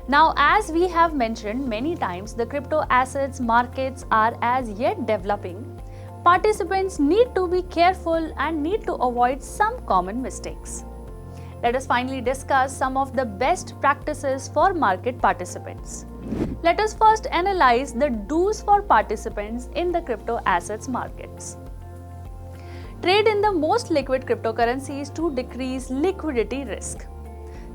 Now, as we have mentioned many times, the crypto assets markets are as yet developing. Participants need to be careful and need to avoid some common mistakes. Let us finally discuss some of the best practices for market participants. Let us first analyze the do's for participants in the crypto assets markets. Trade in the most liquid cryptocurrencies to decrease liquidity risk.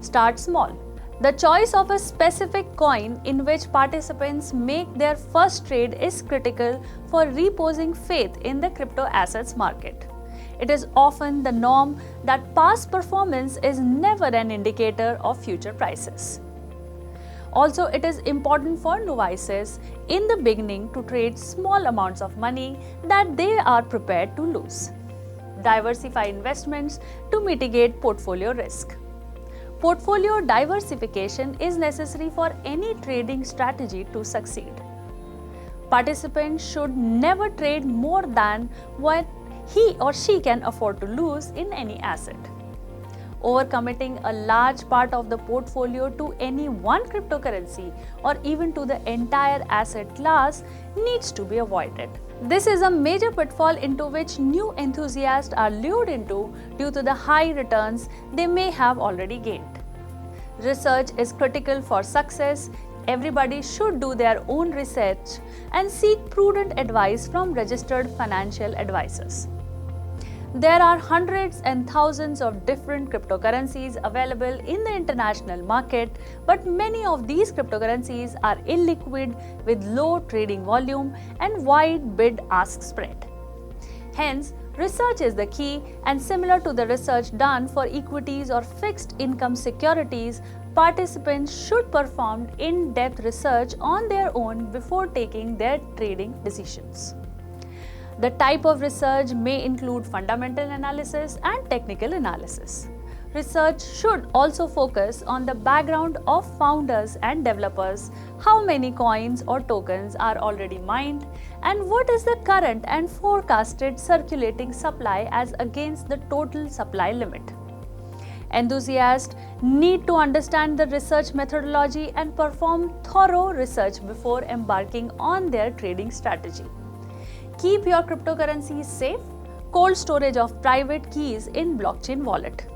Start small. The choice of a specific coin in which participants make their first trade is critical for reposing faith in the crypto assets market. It is often the norm that past performance is never an indicator of future prices. Also, it is important for novices in the beginning to trade small amounts of money that they are prepared to lose. Diversify investments to mitigate portfolio risk. Portfolio diversification is necessary for any trading strategy to succeed. Participants should never trade more than what he or she can afford to lose in any asset. Overcommitting a large part of the portfolio to any one cryptocurrency or even to the entire asset class needs to be avoided. This is a major pitfall into which new enthusiasts are lured into due to the high returns they may have already gained. Research is critical for success. Everybody should do their own research and seek prudent advice from registered financial advisors. There are hundreds and thousands of different cryptocurrencies available in the international market, but many of these cryptocurrencies are illiquid with low trading volume and wide bid-ask spread. Hence, research is the key, and similar to the research done for equities or fixed income securities, participants should perform in-depth research on their own before taking their trading decisions. The type of research may include fundamental analysis and technical analysis. Research should also focus on the background of founders and developers, how many coins or tokens are already mined, and what is the current and forecasted circulating supply as against the total supply limit. Enthusiasts need to understand the research methodology and perform thorough research before embarking on their trading strategy. Keep your cryptocurrencies safe. Cold storage of private keys in blockchain wallet.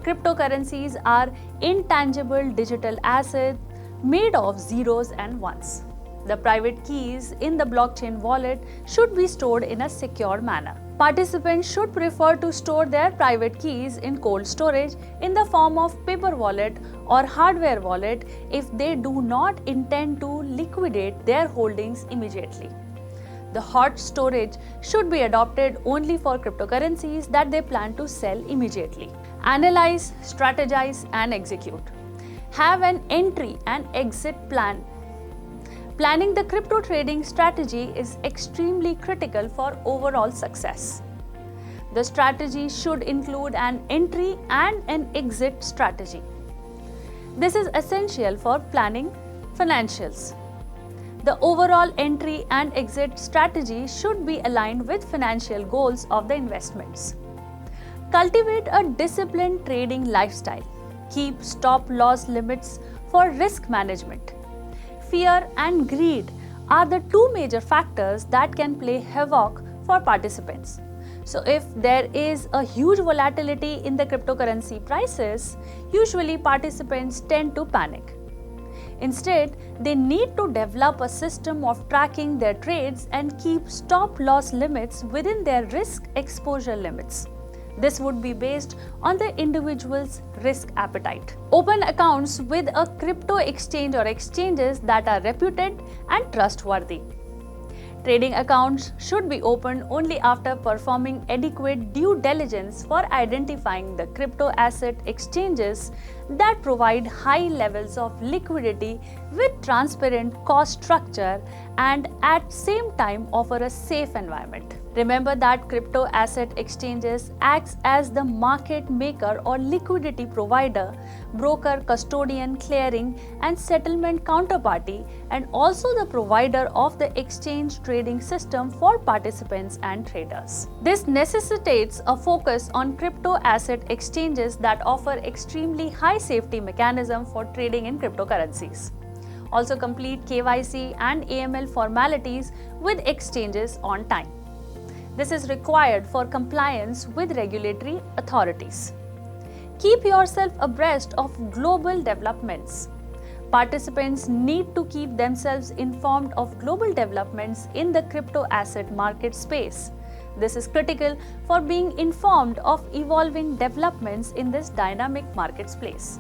Cryptocurrencies are intangible digital assets made of zeros and ones. The private keys in the blockchain wallet should be stored in a secure manner. Participants should prefer to store their private keys in cold storage in the form of paper wallet or hardware wallet if they do not intend to liquidate their holdings immediately. The hot storage should be adopted only for cryptocurrencies that they plan to sell immediately. Analyze, strategize, and execute. Have an entry and exit plan. Planning the crypto trading strategy is extremely critical for overall success. The strategy should include an entry and an exit strategy. This is essential for planning financials. The overall entry and exit strategy should be aligned with financial goals of the investments. Cultivate a disciplined trading lifestyle. Keep stop-loss limits for risk management. Fear and greed are the two major factors that can play havoc for participants. So if there is a huge volatility in the cryptocurrency prices, usually participants tend to panic. Instead, they need to develop a system of tracking their trades and keep stop-loss limits within their risk exposure limits. This would be based on the individual's risk appetite. Open accounts with a crypto exchange or exchanges that are reputed and trustworthy. Trading accounts should be opened only after performing adequate due diligence for identifying the crypto asset exchanges that provide high levels of liquidity with transparent cost structure and at same time offer a safe environment. Remember that crypto asset exchanges acts as the market maker or liquidity provider, broker, custodian, clearing and settlement counterparty, and also the provider of the exchange trading system for participants and traders. This necessitates a focus on crypto asset exchanges that offer extremely high safety mechanism for trading in cryptocurrencies. Also complete KYC and AML formalities with exchanges on time. This is required for compliance with regulatory authorities. Keep yourself abreast of global developments. Participants need to keep themselves informed of global developments in the crypto asset market space. This is critical for being informed of evolving developments in this dynamic market space.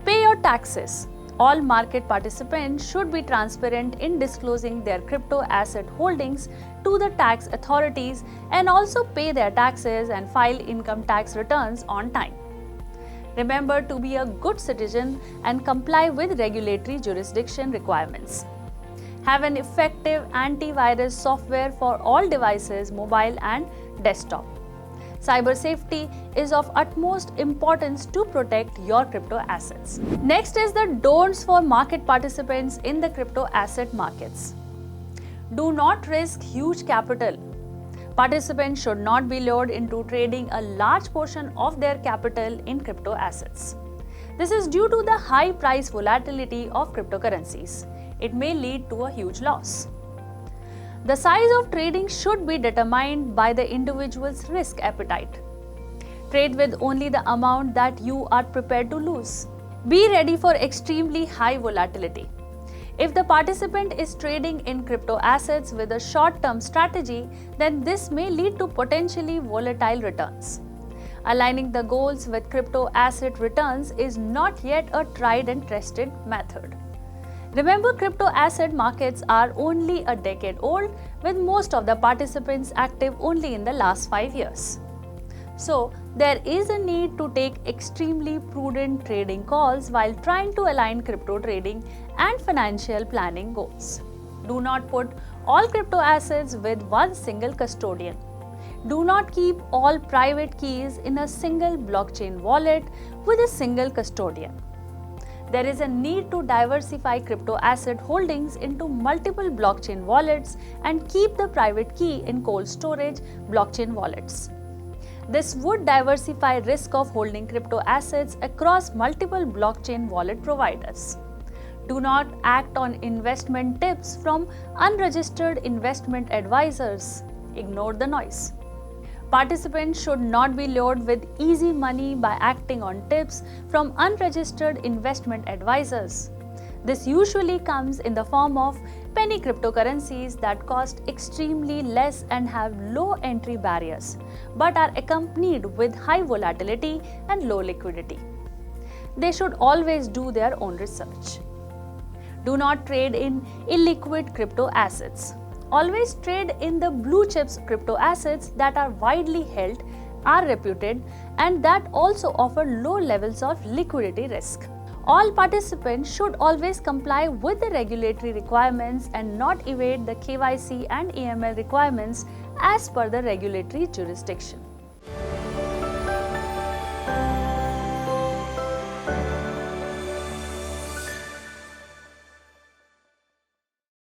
Pay your taxes. All market participants should be transparent in disclosing their crypto asset holdings to the tax authorities and also pay their taxes and file income tax returns on time. Remember to be a good citizen and comply with regulatory jurisdiction requirements. Have an effective antivirus software for all devices, mobile and desktop. Cyber safety is of utmost importance to protect your crypto assets. Next is the don'ts for market participants in the crypto asset markets. Do not risk huge capital. Participants should not be lured into trading a large portion of their capital in crypto assets. This is due to the high price volatility of cryptocurrencies. It may lead to a huge loss. The size of trading should be determined by the individual's risk appetite. Trade with only the amount that you are prepared to lose. Be ready for extremely high volatility. If the participant is trading in crypto assets with a short-term strategy, then this may lead to potentially volatile returns. Aligning the goals with crypto asset returns is not yet a tried and tested method. Remember, crypto asset markets are only a decade old, with most of the participants active only in the last 5 years. So, there is a need to take extremely prudent trading calls while trying to align crypto trading and financial planning goals. Do not put all crypto assets with one single custodian. Do not keep all private keys in a single blockchain wallet with a single custodian. There is a need to diversify crypto asset holdings into multiple blockchain wallets and keep the private key in cold storage blockchain wallets. This would diversify risk of holding crypto assets across multiple blockchain wallet providers. Do not act on investment tips from unregistered investment advisors. Ignore the noise. Participants should not be lured with easy money by acting on tips from unregistered investment advisors. This usually comes in the form of penny cryptocurrencies that cost extremely less and have low entry barriers, but are accompanied with high volatility and low liquidity. They should always do their own research. Do not trade in illiquid crypto assets. Always trade in the blue chips crypto assets that are widely held, are reputed, and that also offer low levels of liquidity risk. All participants should always comply with the regulatory requirements and not evade the KYC and AML requirements as per the regulatory jurisdiction.